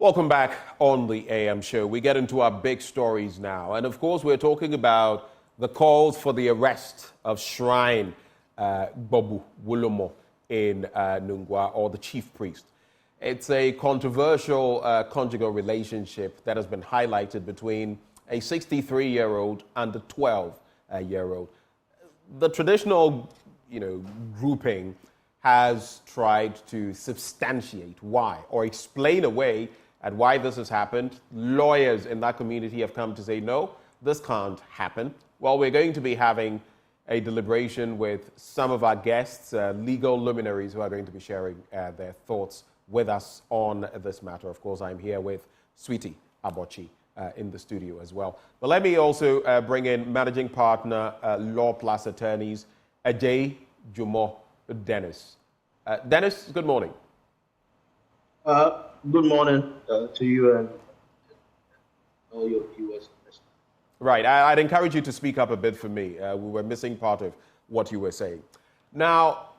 Welcome back on the AM show. We get into our big stories now. And of course, we're talking about the calls for the arrest of Shrine Bobu Wulomo in Nungwa, or the chief priest. It's a controversial conjugal relationship that has been highlighted between a 63-year-old and a 12-year-old. The traditional, grouping has tried to substantiate why or explain away at why this has happened. Lawyers in that community have come to say, no, this can't happen. Well, we're going to be having a deliberation with some of our guests, legal luminaries who are going to be sharing their thoughts with us on this matter. Of course, I'm here with Sweetie Abochi in the studio as well. But let me also bring in managing partner, Law Plus Attorneys, Ajay Jumo Dennis. Dennis, good morning. Good morning to you and all your viewers. Right, I'd encourage you to speak up a bit for me. We were missing part of what you were saying. Now,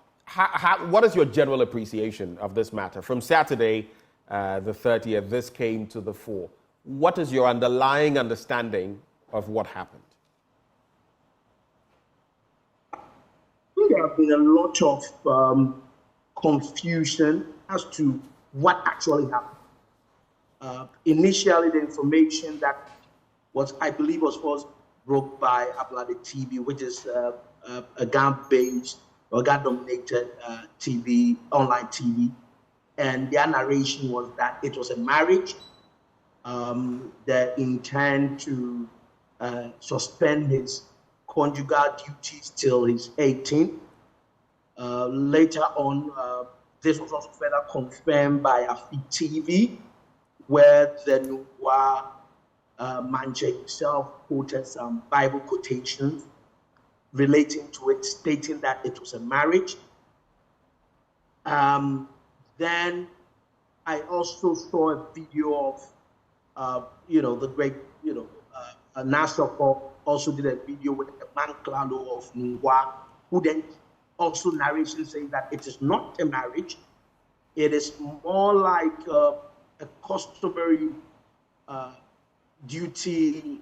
what is your general appreciation of this matter? From Saturday, the 30th, this came to the fore. What is your underlying understanding of what happened? There have been a lot of confusion as to what actually happened. Initially, the information that I believe was first broke by Ablade TV, which is a Ghana-based or Ghana-dominated TV, online TV, and their narration was that it was a marriage. The intent to suspend his conjugal duties till he's 18. Later on, this was also further confirmed by Afi TV, where the Nungwa Manje himself quoted some Bible quotations relating to it, stating that it was a marriage. Then I also saw a video of, the great, Nasoko also did a video with the man Klalo of Nungwa, who then also narration saying that it is not a marriage. It is more like a customary duty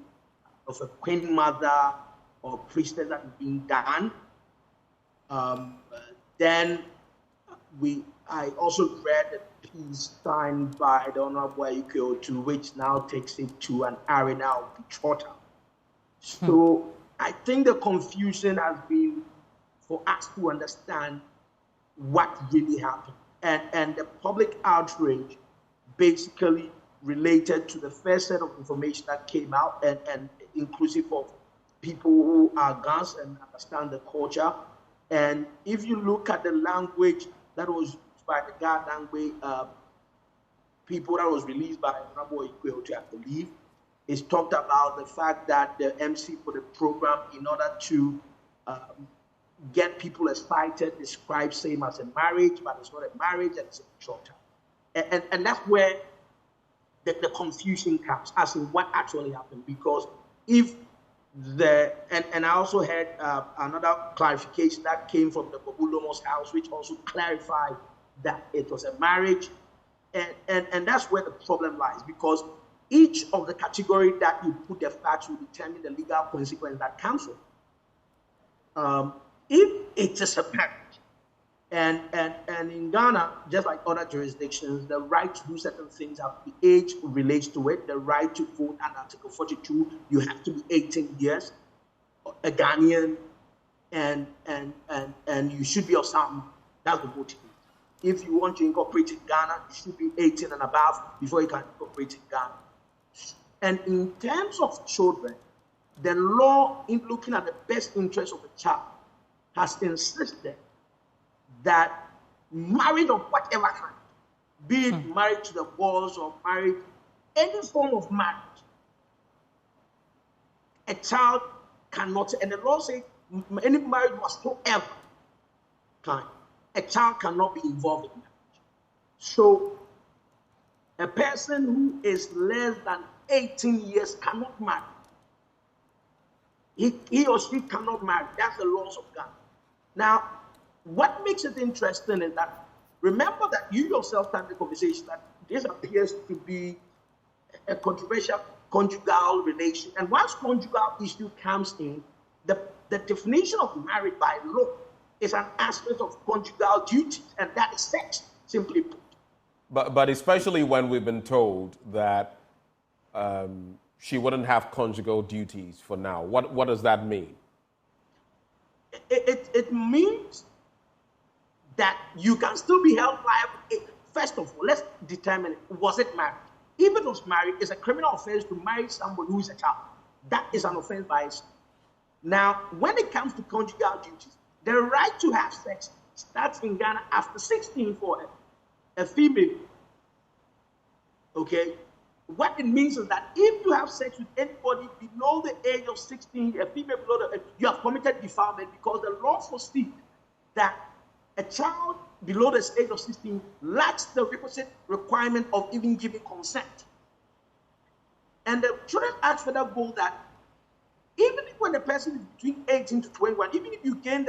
of a queen mother or priestess that is being done. Then I also read a piece signed by the Honorable Ayuko, to which now takes it to an arena of betrothal. So I think the confusion has been for us to understand what really happened. And the public outrage basically related to the first set of information that came out, and inclusive of people who are Ghanaians and understand the culture. And if you look at the language that was used by the Ghana language people that was released by Honorable Ikweotu, I believe, it's talked about the fact that the MC for the program, in order to get people excited, describes same as a marriage, but it's not a marriage, and it's a betrothal. And that's where the confusion comes, as in what actually happened. Because if and I also had another clarification that came from the Bobulomo's house, which also clarified that it was a marriage. And that's where the problem lies, because each of the category that you put the facts will determine the legal consequence that comes from. If it is a marriage, and in Ghana, just like other jurisdictions, the right to do certain things, the age relates to it. The right to vote under Article 42, you have to be 18 years, a Ghanaian, and you should be of some. That's the voting age. If you want to incorporate in Ghana, you should be 18 and above before you can incorporate in Ghana. And in terms of children, the law, in looking at the best interest of the child, has insisted that marriage of whatever kind, be it marriage to the walls or marriage, any form of marriage, a child cannot, and the law says any marriage whatsoever kind, a child cannot be involved in marriage. So a person who is less than 18 years cannot marry. He or she cannot marry. That's the laws of God. Now, what makes it interesting is that, remember that you yourself had the conversation that this appears to be a controversial conjugal relation. And once conjugal issue comes in, the definition of marriage by law is an aspect of conjugal duties, and that is sex, simply put. But especially when we've been told that she wouldn't have conjugal duties for now. What does that mean? It means that you can still be held liable. First of all, let's determine, was it marriage? If it was married, it's a criminal offense to marry someone who is a child. That is an offense by itself. Now, when it comes to conjugal duties, the right to have sex starts in Ghana after 16 for a female. Okay? What it means is that if you have sex with anybody below the age of 16, a female below the age, you have committed defilement, because the law foresees that a child below the age of 16 lacks the requisite requirement of even giving consent. And the Children's Act further goes that even if when the person is between 18 to 21, even if you gain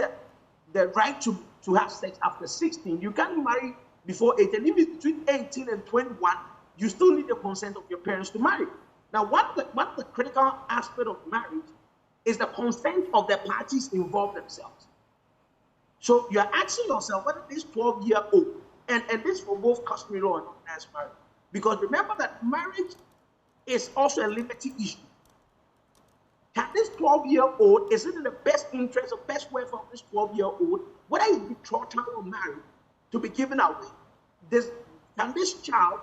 the right to have sex after 16, you can't marry before 18. If it's between 18 and 21, you still need the consent of your parents to marry. Now, one of the critical aspects of marriage is the consent of the parties involved themselves. So you're asking yourself whether this 12-year-old, and this for both customary law and ordinance marriage, because remember that marriage is also a liberty issue. Can this 12-year-old, is it in the best interest or best welfare of this 12-year-old, whether it's betrothal or married, to be given away? Can this child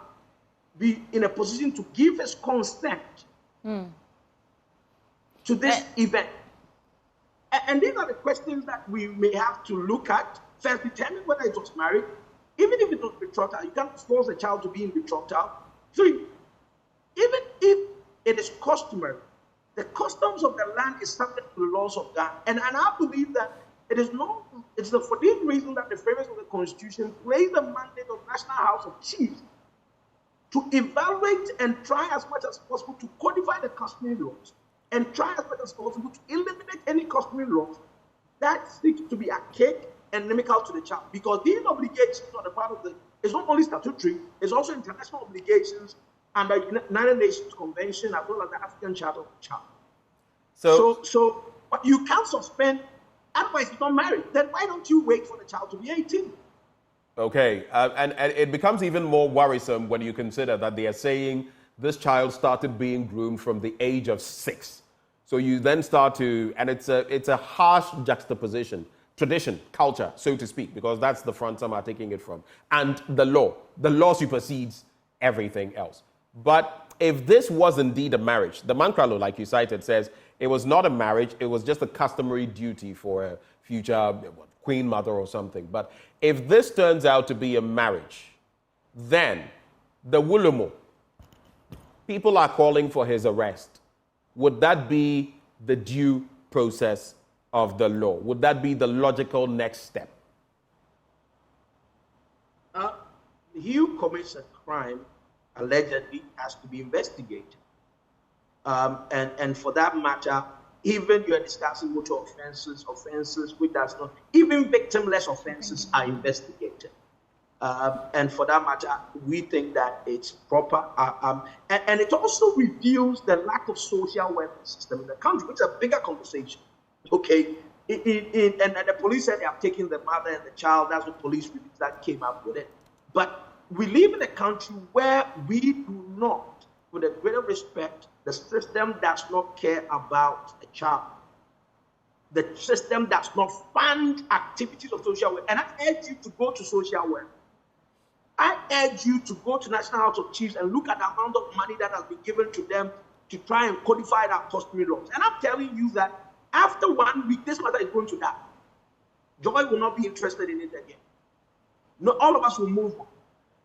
be in a position to give his consent to this event? And these are the questions that we may have to look at. First, determine whether it was married. Even if it was betrothal, you can't force a child to be in betrothal. Three, even if it is customary, the customs of the land is subject to the laws of God. And I believe that it's for this reason that the framers of the Constitution place the mandate of National House of Chiefs to evaluate and try as much as possible to codify the customary laws, and try as much as possible to eliminate any customary laws that seek to be archaic and inimical to the child. Because these obligations on the part of it's not only statutory, it's also international obligations under United Nations Convention as well as the African Charter of the Child. So you can't suspend, otherwise you're not married. Then why don't you wait for the child to be 18? Okay, and it becomes even more worrisome when you consider that they are saying this child started being groomed from the age of 6. So you then start to, and it's a harsh juxtaposition, tradition, culture, so to speak, because that's the front some are taking it from, and the law. The law supersedes everything else. But if this was indeed a marriage, the Mankra law, like you cited, says it was not a marriage, it was just a customary duty for a future queen mother or something. But if this turns out to be a marriage, then the Wulumo, people are calling for his arrest. Would that be the due process of the law? Would that be the logical next step? He who commits a crime allegedly has to be investigated. And for that matter, even you are discussing motor offenses which does not, even victimless offenses are investigated. And for that matter, we think that it's proper. And it also reveals the lack of social welfare system in the country, which is a bigger conversation. Okay, and the police said they have taken the mother and the child. That's what police release that came up with it. But we live in a country where we do not, with a greater respect, the system does not care about a child. The system does not fund activities of social welfare. And I urge you to go to social welfare. I urge you to go to National House of Chiefs and look at the amount of money that has been given to them to try and codify that customary laws. And I'm telling you that after 1 week, this matter is going to die. Joy will not be interested in it again. No, all of us will move on.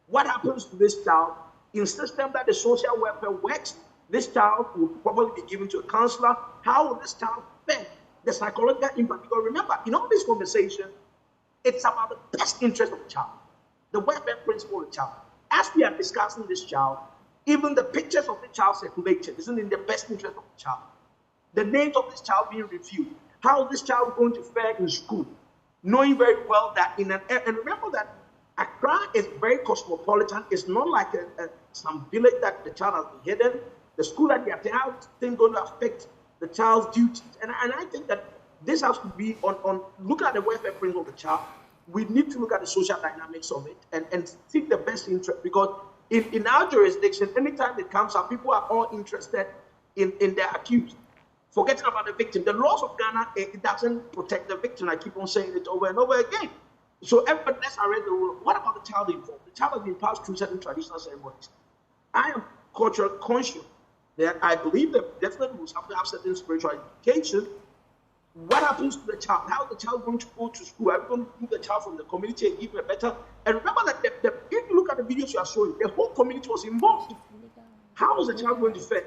What happens to this child? In a system that the social welfare works, this child will probably be given to a counselor. How will this child fare? The psychological impact. Because remember, in all this conversation, it's about the best interest of the child. The welfare principle of the child. As we are discussing this child, even the pictures of the child circulated isn't in the best interest of the child. The names of this child being reviewed. How is this child going to fare in school? Knowing very well that and remember that Accra is very cosmopolitan. It's not like some village that the child has been hidden. The school that they are thing going to affect the child's duties. And I think that this has to be on look at the welfare principle of the child. We need to look at the social dynamics of it and seek the best interest, because in our jurisdiction, anytime it comes up, people are all interested in their accused, forgetting about the victim. The laws of Ghana, it doesn't protect the victim. I keep on saying it over and over again. So everybody, let's arrest the rule. What about the child involved? The child has been passed through certain traditional ceremonies. I am cultural conscious that I believe that definitely we have to have certain spiritual education. What happens to the child? How is the child going to go to school? Are we going to move the child from the community and give him a better? And remember that if you look at the videos you are showing, the whole community was involved. How is the child going to fed?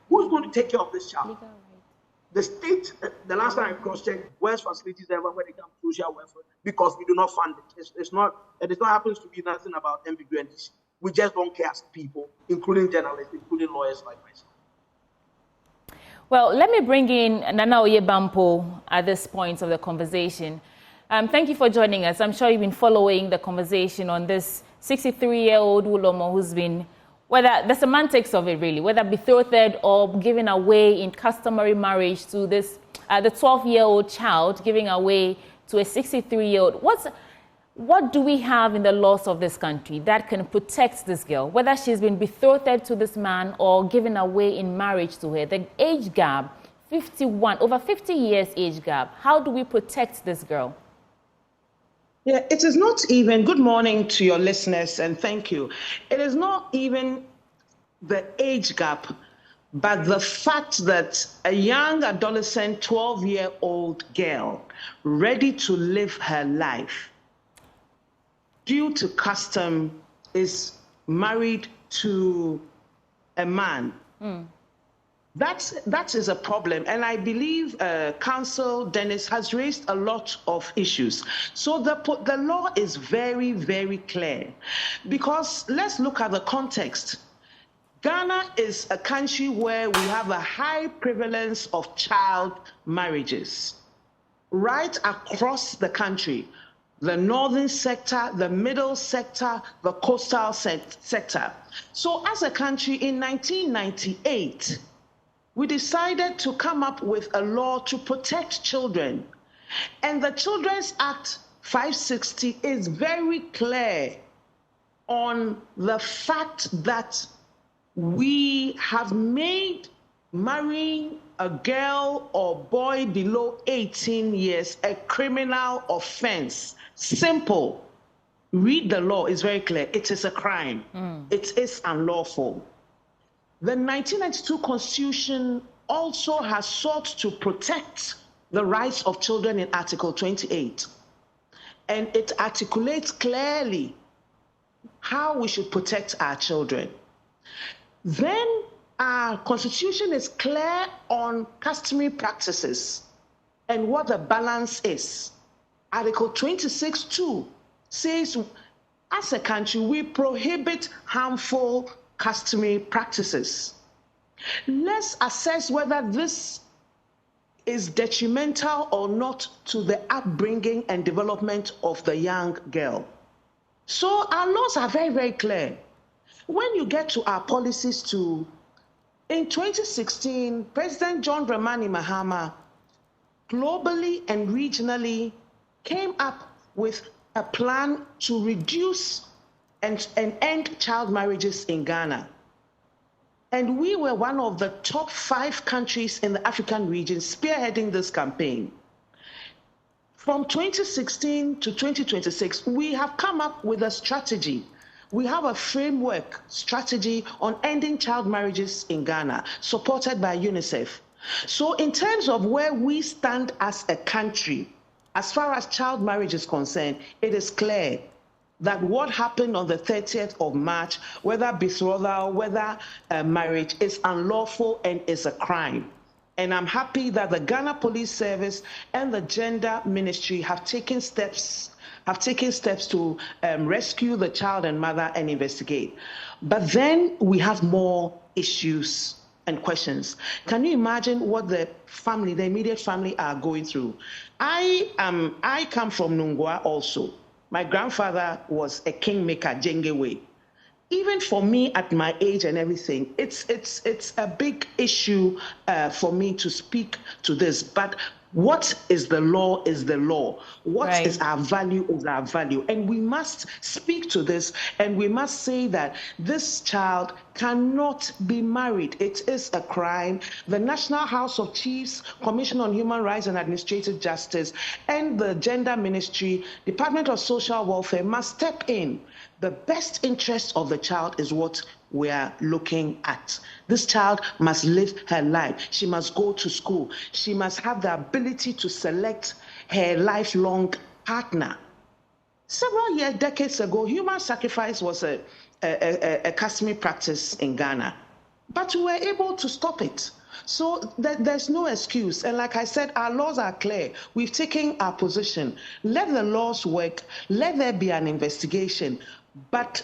Who's going to take care of this child? The state, the last time I cross-checked, where's facilities ever when it comes to social welfare? Because we do not fund it. It not happens to be nothing about ambiguity. We just don't care as people, including journalists, including lawyers like myself. Well, let me bring in Nana Oyebampo at this point of the conversation. Thank you for joining us. I'm sure you've been following the conversation on this 63-year-old Wulomo who's been, whether the semantics of it really, whether betrothed or given away in customary marriage to this, the 12-year-old child giving away to a 63-year-old. What do we have in the laws of this country that can protect this girl, whether she's been betrothed to this man or given away in marriage to her? The age gap, 51, over 50 years age gap. How do we protect this girl? Yeah, it is not even, good morning to your listeners and thank you. It is not even the age gap, but the fact that a young adolescent, 12-year-old girl, ready to live her life, due to custom, is married to a man. That is a problem. And I believe Counsel Dennis has raised a lot of issues. So the law is very, very clear. Because let's look at the context. Ghana is a country where we have a high prevalence of child marriages. Right across the country. The northern sector, the middle sector, the coastal sector. So as a country in 1998, we decided to come up with a law to protect children. And the Children's Act 560 is very clear on the fact that we have made marrying a girl or boy below 18 years a criminal offense. Simple. Read the law, it's very clear. It is a crime. It is unlawful. The 1992 Constitution also has sought to protect the rights of children in Article 28. And it articulates clearly how we should protect our children. Then our Constitution is clear on customary practices and what the balance is. Article 26(2) says, as a country, we prohibit harmful customary practices. Let's assess whether this is detrimental or not to the upbringing and development of the young girl. So our laws are very, very clear. When you get to our policies too, in 2016, President John Dramani Mahama, globally and regionally, came up with a plan to reduce and end child marriages in Ghana. And we were one of the top 5 countries in the African region spearheading this campaign. From 2016 to 2026, we have come up with a strategy. We have a framework strategy on ending child marriages in Ghana, supported by UNICEF. So in terms of where we stand as a country, as far as child marriage is concerned, it is clear that what happened on the 30th of March, whether betrothal, whether marriage, is unlawful and is a crime. And I'm happy that the Ghana Police Service and the Gender Ministry have taken steps to rescue the child and mother and investigate. But then we have more issues and questions. Can you imagine what the family, the immediate family, are going through? I come from Nungwa also. My grandfather was a kingmaker, Jengewe. Even for me at my age and everything, it's a big issue for me to speak to this. But what is the law is the law. What is our value is our value. And we must speak to this, and we must say that this child cannot be married. It is a crime. The National House of Chiefs, Commission on Human Rights and Administrative Justice, and the Gender Ministry, Department of Social Welfare must step in. The best interest of the child is what we are looking at. This child must live her life. She must go to school. She must have the ability to select her lifelong partner. Several years, decades ago, human sacrifice was a customary practice in Ghana, but we were able to stop it. So there's no excuse. And like I said, our laws are clear. We've taken our position. Let the laws work. Let there be an investigation. But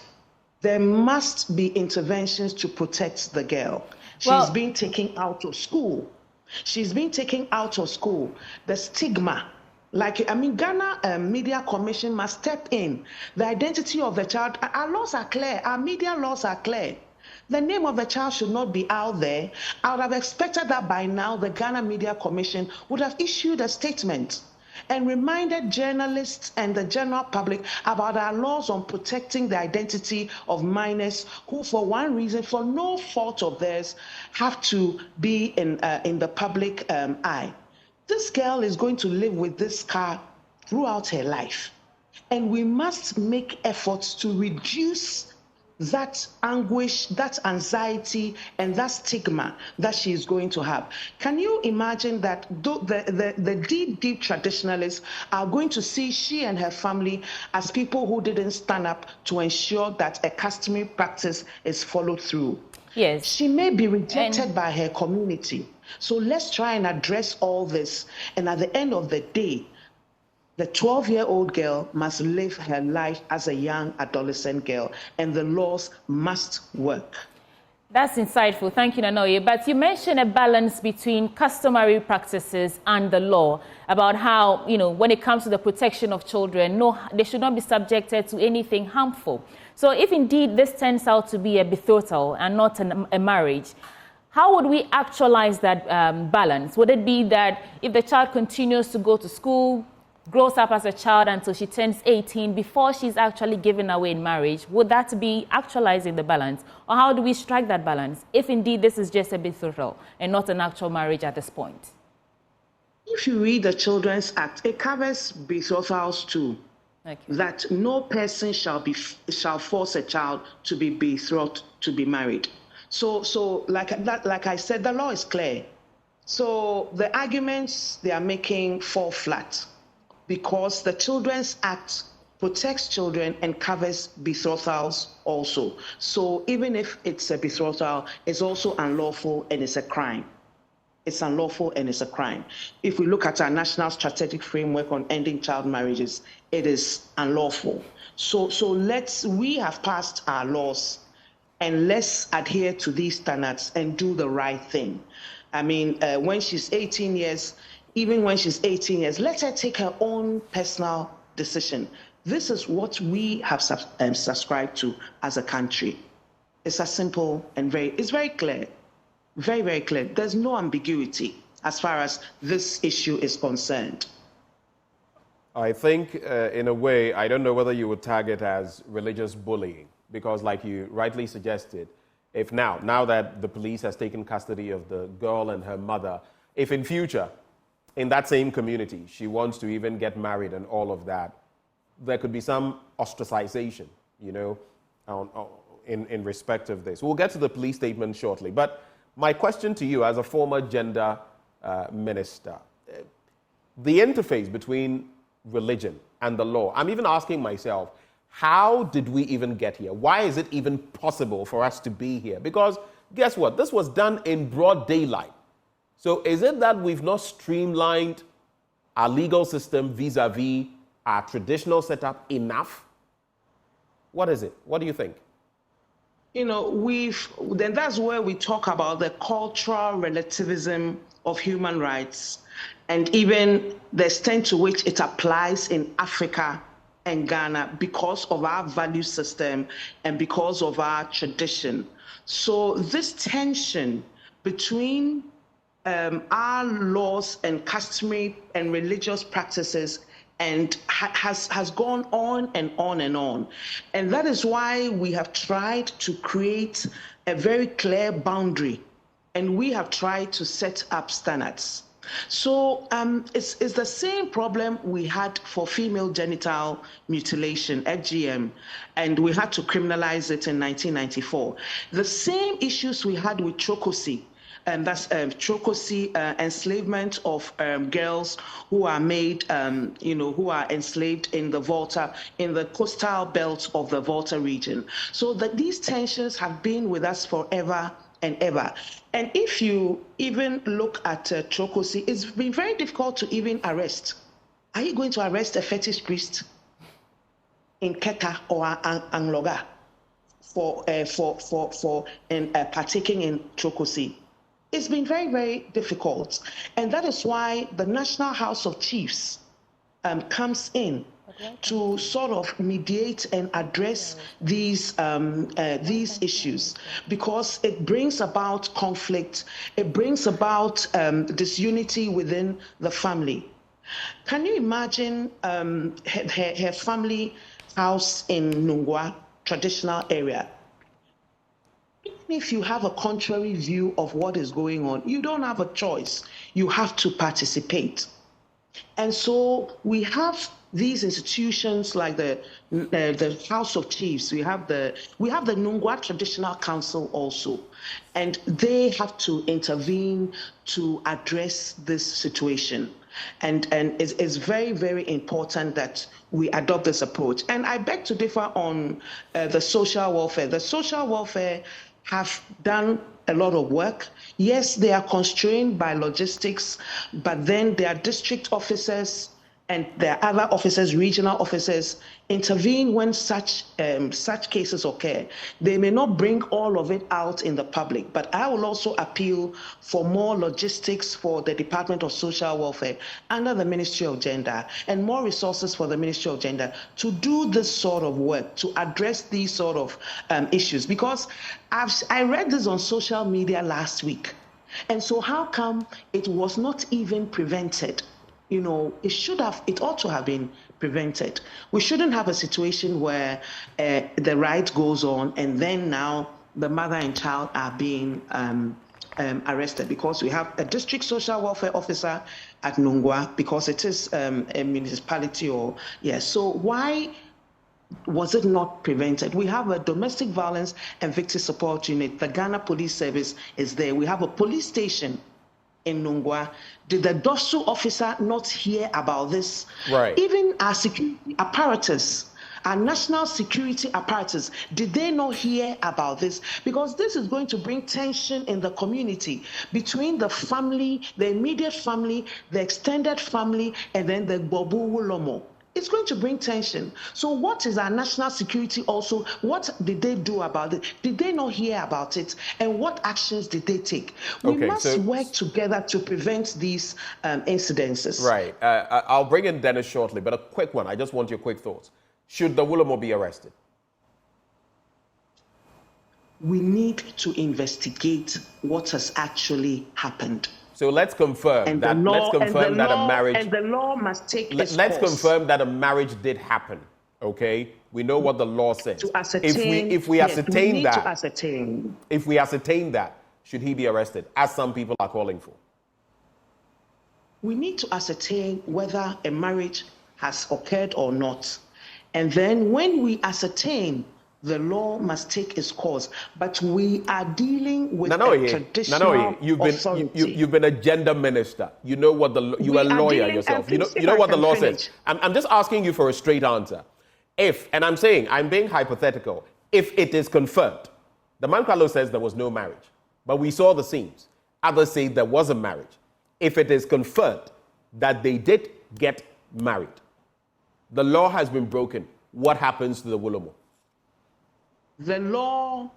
there must be interventions to protect the girl. She's been taken out of school. She's been taken out of school. The stigma, Ghana Media Commission must step in. The identity of the child, our laws are clear. Our media laws are clear. The name of the child should not be out there. I would have expected that by now the Ghana Media Commission would have issued a statement and reminded journalists and the general public about our laws on protecting the identity of minors who, for one reason, for no fault of theirs, have to be in the public eye. This girl is going to live with this scar throughout her life, and we must make efforts to reduce that anguish, that anxiety, and that stigma that she is going to have. Can you imagine that the deep traditionalists are going to see she and her family as people who didn't stand up to ensure that a customary practice is followed through? Yes. She may be rejected by her community. So let's try and address all this. And at the end of the day, the 12-year-old girl must live her life as a young adolescent girl, and the laws must work. That's insightful. Thank you, Nanoye. But you mentioned a balance between customary practices and the law about how, when it comes to the protection of children, they should not be subjected to anything harmful. So if indeed this turns out to be a betrothal and not a marriage, how would we actualize that balance? Would it be that if the child continues to go to school, grows up as a child until she turns 18 before she's actually given away in marriage, would that be actualizing the balance? Or how do we strike that balance if indeed this is just a betrothal and not an actual marriage at this point? If you read the Children's Act, it covers betrothals too. Okay. That no person shall force a child to be betrothed to be married. So like I said, the law is clear. So the arguments they are making fall flat, because the Children's Act protects children and covers betrothals also. So even if it's a betrothal, it's also unlawful and it's a crime. It's unlawful and it's a crime. If we look at our national strategic framework on ending child marriages, it is unlawful. So we have passed our laws, and let's adhere to these standards and do the right thing. When she's 18 years, even when she's 18 years, let her take her own personal decision. This is what we have subscribed to as a country. It's as simple and it's very clear, very, very clear. There's no ambiguity as far as this issue is concerned. I think, in a way, I don't know whether you would tag it as religious bullying, because like you rightly suggested, if now that the police has taken custody of the girl and her mother, if in future, in that same community, she wants to even get married and all of that, there could be some ostracization, in respect of this. We'll get to the police statement shortly. But my question to you as a former gender minister, the interface between religion and the law, I'm even asking myself, how did we even get here? Why is it even possible for us to be here? Because guess what? This was done in broad daylight. So is it that we've not streamlined our legal system vis-a-vis our traditional setup enough? What is it? What do you think? Then that's where we talk about the cultural relativism of human rights and even the extent to which it applies in Africa and Ghana because of our value system and because of our tradition. So this tension between our laws and customary and religious practices and has gone on and on and on. And that is why we have tried to create a very clear boundary, and we have tried to set up standards. So it's the same problem we had for female genital mutilation, FGM, and we had to criminalize it in 1994. The same issues we had with trochasy, and that's trochasy, enslavement of girls who are made, who are enslaved in the Volta, in the coastal belt of the Volta region. So that these tensions have been with us forever and ever. And if you even look at trochasy, it's been very difficult to even arrest. Are you going to arrest a fetish priest in Keka or Angloga for partaking in trochasy? It's been very, very difficult. And that is why the National House of Chiefs comes in to sort of mediate and address these issues, because it brings about conflict, it brings about disunity within the family. Can you imagine her family house in Nungwa, traditional area? Even if you have a contrary view of what is going on, you don't have a choice. You have to participate. And so we have these institutions like the House of Chiefs. We have the Nungwa Traditional Council also, and they have to intervene to address this situation. And it's very, very important that we adopt this approach. And I beg to differ on the social welfare. The social welfare have done a lot of work. Yes, they are constrained by logistics, but then their district officers and their other officers, regional officers, intervene when such cases occur. They may not bring all of it out in the public, but I will also appeal for more logistics for the Department of Social Welfare under the Ministry of Gender, and more resources for the Ministry of Gender to do this sort of work, to address these sort of issues. Because I read this on social media last week, and so how come it was not even prevented? You know, it ought to have been prevented. We shouldn't have a situation where the right goes on and then now the mother and child are being arrested, because we have a district social welfare officer at Nungwa, because it is a municipality so why was it not prevented? We have a domestic violence and victim support unit. The Ghana Police Service is there. We have a police station in Nungwa. Did the DOSU officer not hear about this? Right. Even our security apparatus, our national security apparatus, did they not hear about this? Because this is going to bring tension in the community between the family, the immediate family, the extended family, and then the Bobu Wulomo. It's going to bring tension. So what is our national security also? What did they do about it? Did they not hear about it? And what actions did they take? We must work together to prevent these incidences. Right. I'll bring in Dennis shortly, but a quick one. I just want your quick thoughts. Should the Wulomo be arrested? We need to investigate what has actually happened. So let's confirm that. Let's confirm that a marriage. And the law must take its Let's course. confirm that a marriage did happen. Okay, we know what the law says. To ascertain, if we ascertain that, to ascertain. If we ascertain that, should he be arrested, as some people are calling for? We need to ascertain whether a marriage has occurred or not, and then when we ascertain, the law must take its course. But we are dealing with a traditional authority. You've been a gender minister. You know what you're a lawyer yourself. You know what the law says. I'm just asking you for a straight answer. And I'm being hypothetical, if it is confirmed, the Man Carlo says there was no marriage, but we saw the scenes. Others say there was a marriage. If it is confirmed that they did get married, the law has been broken, what happens to the Wulomo? The law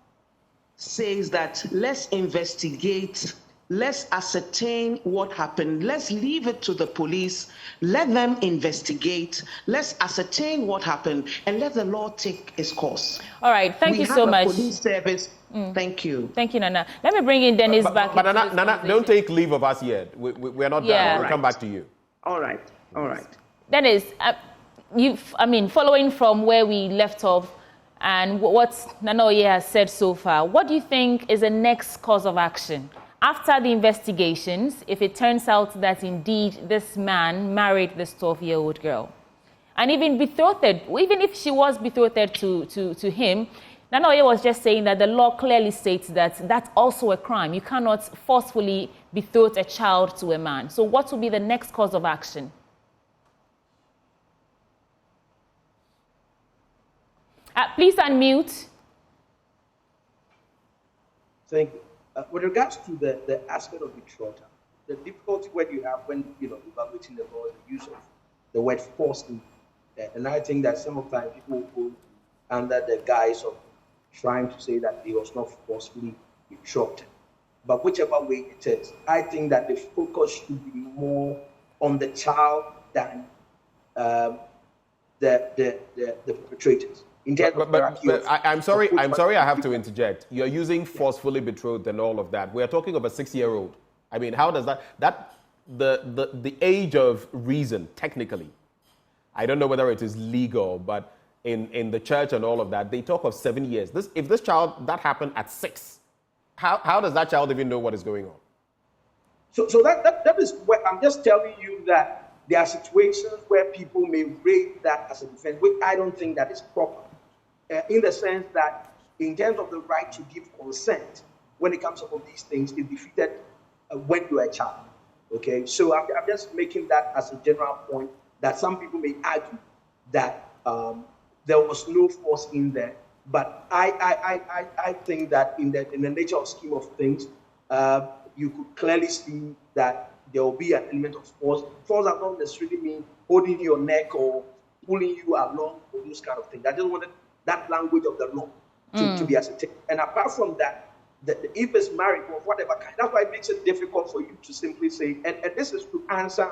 says that let's investigate let's ascertain what happened. Let's leave it to the police. Let them investigate. Let's ascertain what happened and let the law take its course. All right. Thank you so much. Police service. Thank you. Thank you, Nana. Let me bring in Dennis back. But Nana, don't take leave of us yet. We're not done. We'll come back to you. All right. All right. Dennis, following from where we left off and what Nana Oye has said so far, what do you think is the next course of action? After the investigations, if it turns out that indeed this man married this 12-year-old girl, and even betrothed, even if she was betrothed to him, Nana Oye was just saying that the law clearly states that that's also a crime. You cannot forcefully betroth a child to a man. So what will be the next course of action? Please unmute. Thank you. With regards to the aspect of betrothal, the difficulty when you have evaluating the law, the use of the word forced, and I think that some of the time people go under the guise of trying to say that he was not forcefully betrothed. But whichever way it is, I think that the focus should be more on the child than the perpetrators. I'm sorry, I have to interject. You're using forcefully betrothed and all of that. We're talking of a 6-year-old. I mean, how does that the age of reason, technically, I don't know whether it is legal, but in the church and all of that, they talk of 7 years. If this child, that happened at 6, how does that child even know what is going on? So that is where I'm just telling you that there are situations where people may raise that as a defense, which I don't think that is proper. In the sense that in terms of the right to give consent, when it comes up with these things, it's defeated when you're a child. Okay, so I'm just making that as a general point that some people may argue that there was no force in there, but I think that in the nature of scheme of things, you could clearly see that there will be an element of force. Force does not necessarily mean holding your neck or pulling you along or those kind of things. I just wanted that language of the law to be ascertained. And apart from that, if it's married or whatever kind, that's why it makes it difficult for you to simply say, and this is to answer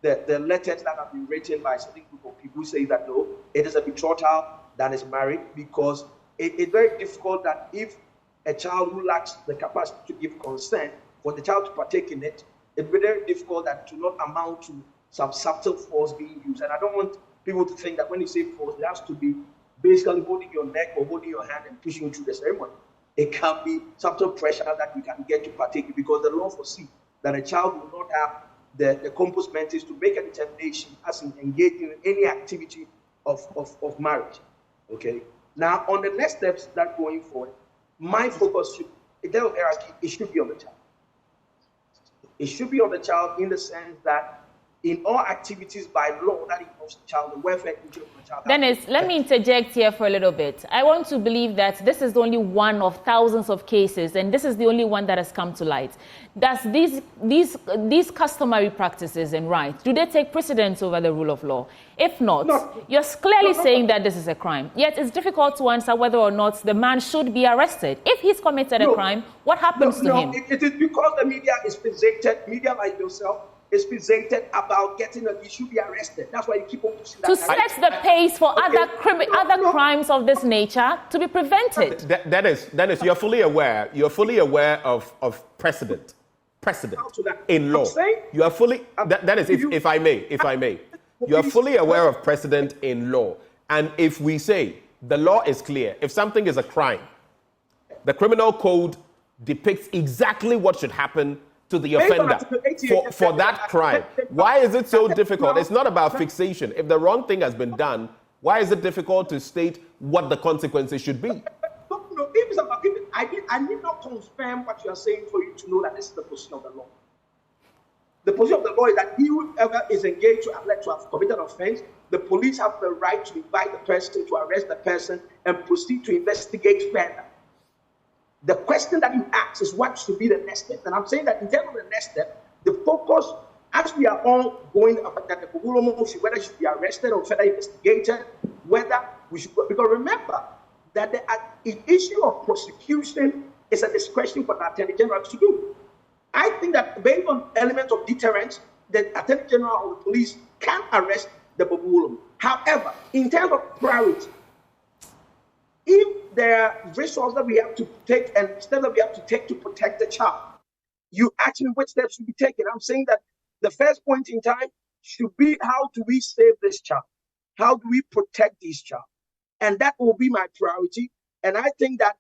the letters that have been written by a certain group of people who say that no, it is a betrothal that is married, because it's very difficult that if a child who lacks the capacity to give consent, for the child to partake in it, it's very difficult that to not amount to some subtle force being used. And I don't want people to think that when you say force, it has to be basically holding your neck or holding your hand and pushing you through the ceremony. It can be subtle pressure that you can get to partake in, because the law foresees that a child will not have the compos mentis to make a determination as in engaging in any activity of marriage. Okay. Now, on the next steps that going forward, my focus should, in terms of hierarchy, it should be on the child. It should be on the child in the sense that in all activities by law that involves the child, the welfare of the child. Dennis, let me interject here for a little bit. I want to believe that this is only one of thousands of cases, and this is the only one that has come to light. Does these customary practices and rights, do they take precedence over the rule of law? If not, you're clearly saying that this is a crime. Yet it's difficult to answer whether or not the man should be arrested. If he's committed a crime, what happens to him? It is because the media is presented, media like yourself, is presented about getting he should be arrested. That's why you keep on pushing that. To set the pace for other crimes of this nature to be prevented. Dennis, you're fully aware of precedent in law. You are fully, Dennis, if I may, you are fully aware of precedent in law. And if we say the law is clear, if something is a crime, the criminal code depicts exactly what should happen to the offender for that crime. Why is it so difficult? It's not about fixation. If the wrong thing has been done, why is it difficult to state what the consequences should be? I need not confirm what you are saying for you to know that this is the position of the law. The position of the law is that whoever is engaged to have committed an offense, the police have the right to invite the person, to arrest the person, and proceed to investigate further. The question that you ask is what should be the next step. And I'm saying that in terms of the next step, the focus, as we are all going about that, whether she should be arrested or further investigated, whether we should, because remember that the issue of prosecution is a discretion for the Attorney General to do. I think that based on elements of deterrence, the Attorney General or the police can arrest the Bobu Wulomo. However, in terms of priority, if there are resources that we have to take and steps that we have to take to protect the child, you ask me which steps should be taken. I'm saying that the first point in time should be, how do we save this child? How do we protect this child? And that will be my priority. And I think that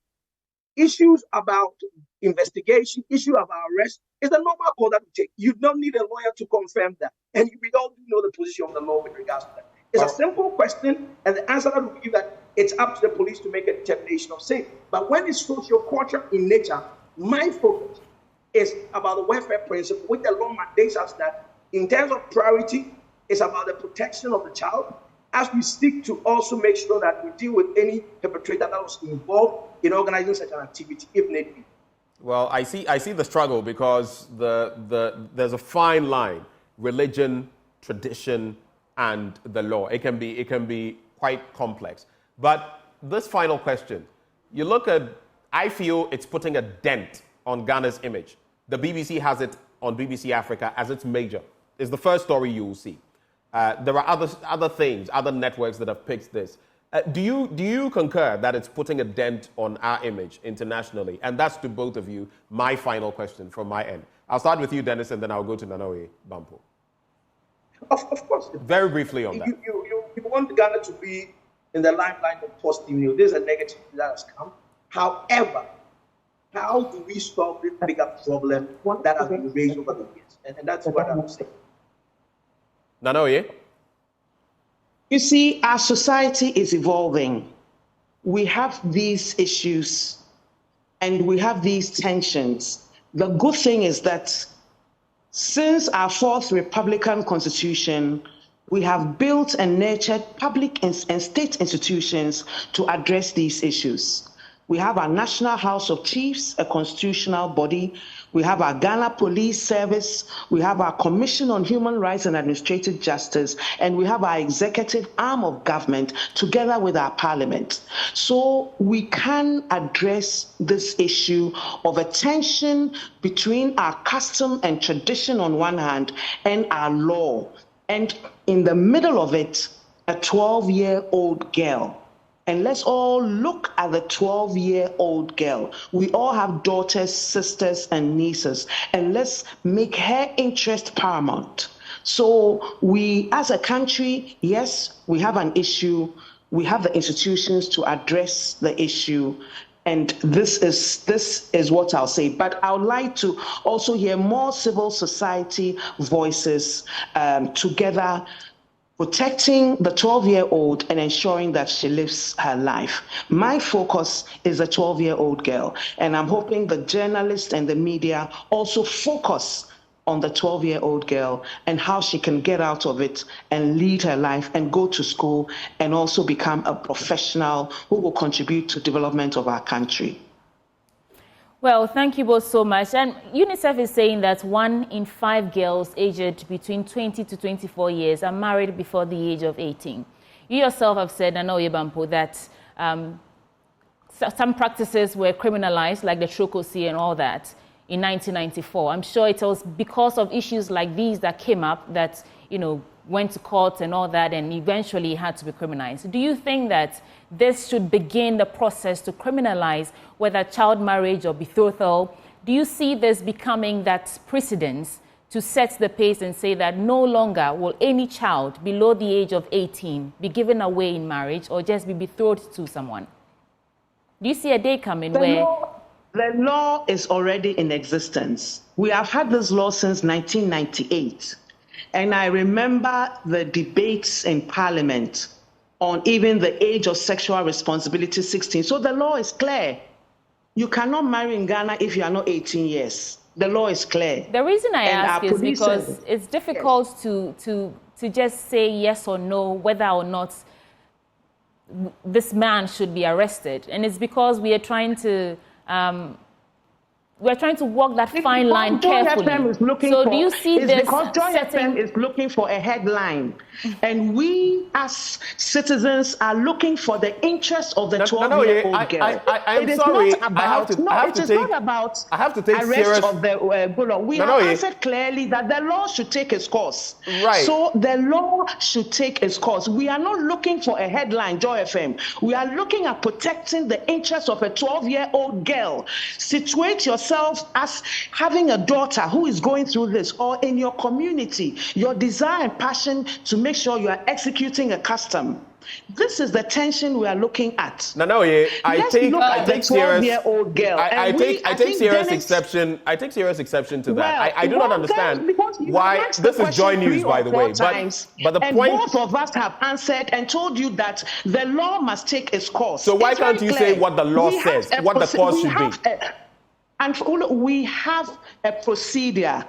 issues about investigation, issue about arrest is a normal call that we take. You don't need a lawyer to confirm that. And we all know the position of the law with regards to that. It's a simple question, and the answer that we give that it's up to the police to make a determination of safe. But when it's socio-cultural in nature, my focus is about the welfare principle, which the law mandates us that in terms of priority, it's about the protection of the child, as we seek to also make sure that we deal with any perpetrator that was involved in organizing such an activity, if need be. Well, I see the struggle, because there's a fine line: religion, tradition, and the law. It can be quite complex. But this final question, you look at, I feel it's putting a dent on Ghana's image. The BBC has it on BBC Africa as its major. It's the first story you will see. There are other things, other networks that have picked this. Do you concur that it's putting a dent on our image internationally? And that's to both of you, my final question from my end. I'll start with you, Dennis, and then I'll go to Nanoye Bampo. Of course. Very briefly on that. You want Ghana to be in the limelight of positive news. This is a negative that has come. However, how do we solve this bigger problem that has been raised over the years? And that's what I'm saying. Nanoye? You see, our society is evolving. We have these issues and we have these tensions. The good thing is that since our fourth Republican Constitution, we have built and nurtured public and state institutions to address these issues. We have our National House of Chiefs, a constitutional body. We have our Ghana Police Service. We have our Commission on Human Rights and Administrative Justice. And we have our executive arm of government together with our parliament. So we can address this issue of a tension between our custom and tradition on one hand and our law. And in the middle of it, a 12-year-old girl. And let's all look at the 12-year-old girl. We all have daughters, sisters, and nieces. And let's make her interest paramount. So we, as a country, yes, we have an issue. We have the institutions to address the issue. And this is what I'll say. But I would like to also hear more civil society voices together, protecting the 12-year-old and ensuring that she lives her life. My focus is a 12-year-old girl, and I'm hoping the journalists and the media also focus on the 12-year-old girl and how she can get out of it and lead her life and go to school and also become a professional who will contribute to development of our country. Well, thank you both so much. And UNICEF is saying that 1 in 5 girls aged between 20 to 24 years are married before the age of 18. You yourself have said, Nanoye Bampo, that some practices were criminalized, like the trokosi and all that, in 1994. I'm sure it was because of issues like these that came up that, went to court and all that and eventually had to be criminalized. Do you think that this should begin the process to criminalize whether child marriage or betrothal? Do you see this becoming that precedence to set the pace and say that no longer will any child below the age of 18 be given away in marriage or just be betrothed to someone? Do you see a day coming The law is already in existence. We have had this law since 1998. And I remember the debates in Parliament on even the age of sexual responsibility, 16. So the law is clear. You cannot marry in Ghana if you are not 18 years. The law is clear. The reason I ask is because it's difficult to just say yes or no whether or not this man should be arrested. And it's because we are trying to we're trying to walk that fine line Joy carefully. FM is looking So for, do you see it's this because Joy FM is looking for a headline, and we as citizens are looking for the interest of the 12-year-old girl. I'm it is sorry. not about I have to take arrest serious of the bullock. We have answered clearly that the law should take its course. Right. So the law should take its course. We are not looking for a headline, Joy FM. We are looking at protecting the interest of a 12-year-old girl. Situate yourself as having a daughter who is going through this, or in your community, your desire and passion to make sure you are executing a custom. This is the tension we are looking at. I take 12-year-old girl. I take serious exception to that. I do not understand why this is Joy News, by the way. But the point, both of us have answered and told you that the law must take its course. So why can't you say what the law says, what the course should be? And we have a procedure.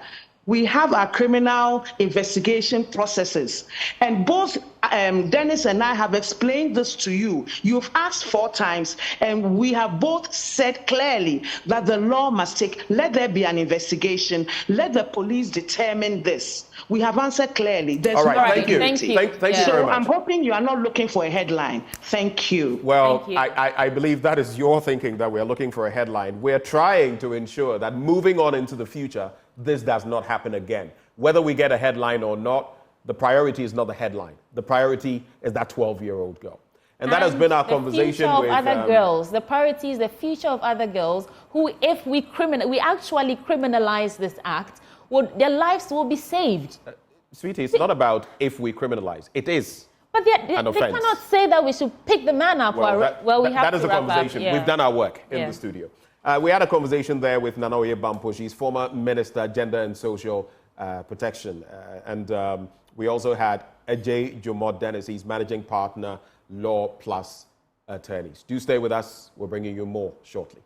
We have our criminal investigation processes. And both Dennis and I have explained this to you. You've asked 4 times, and we have both said clearly that the law must let there be an investigation. Let the police determine this. We have answered clearly. There's all right, thank you. Thank you very much. I'm hoping you are not looking for a headline. Thank you. Well, I believe that is your thinking, that we're looking for a headline. We're trying to ensure that moving on into the future, this does not happen again. Whether we get a headline or not, the priority is not the headline. The priority is that 12-year-old girl. And that has been our conversation with other girls. The priority is the future of other girls who, if we actually criminalize this act, their lives will be saved. Sweetie, it's not about if we criminalize. It is. But they cannot say that we should pick the man up. That is a conversation. Yeah. We've done our work in the studio. We had a conversation there with Nanoye Bampo. She's former Minister, Gender and Social Protection. And we also had Ajay Jomot Dennis. He's Managing Partner, Law Plus Attorneys. Do stay with us. We're bringing you more shortly.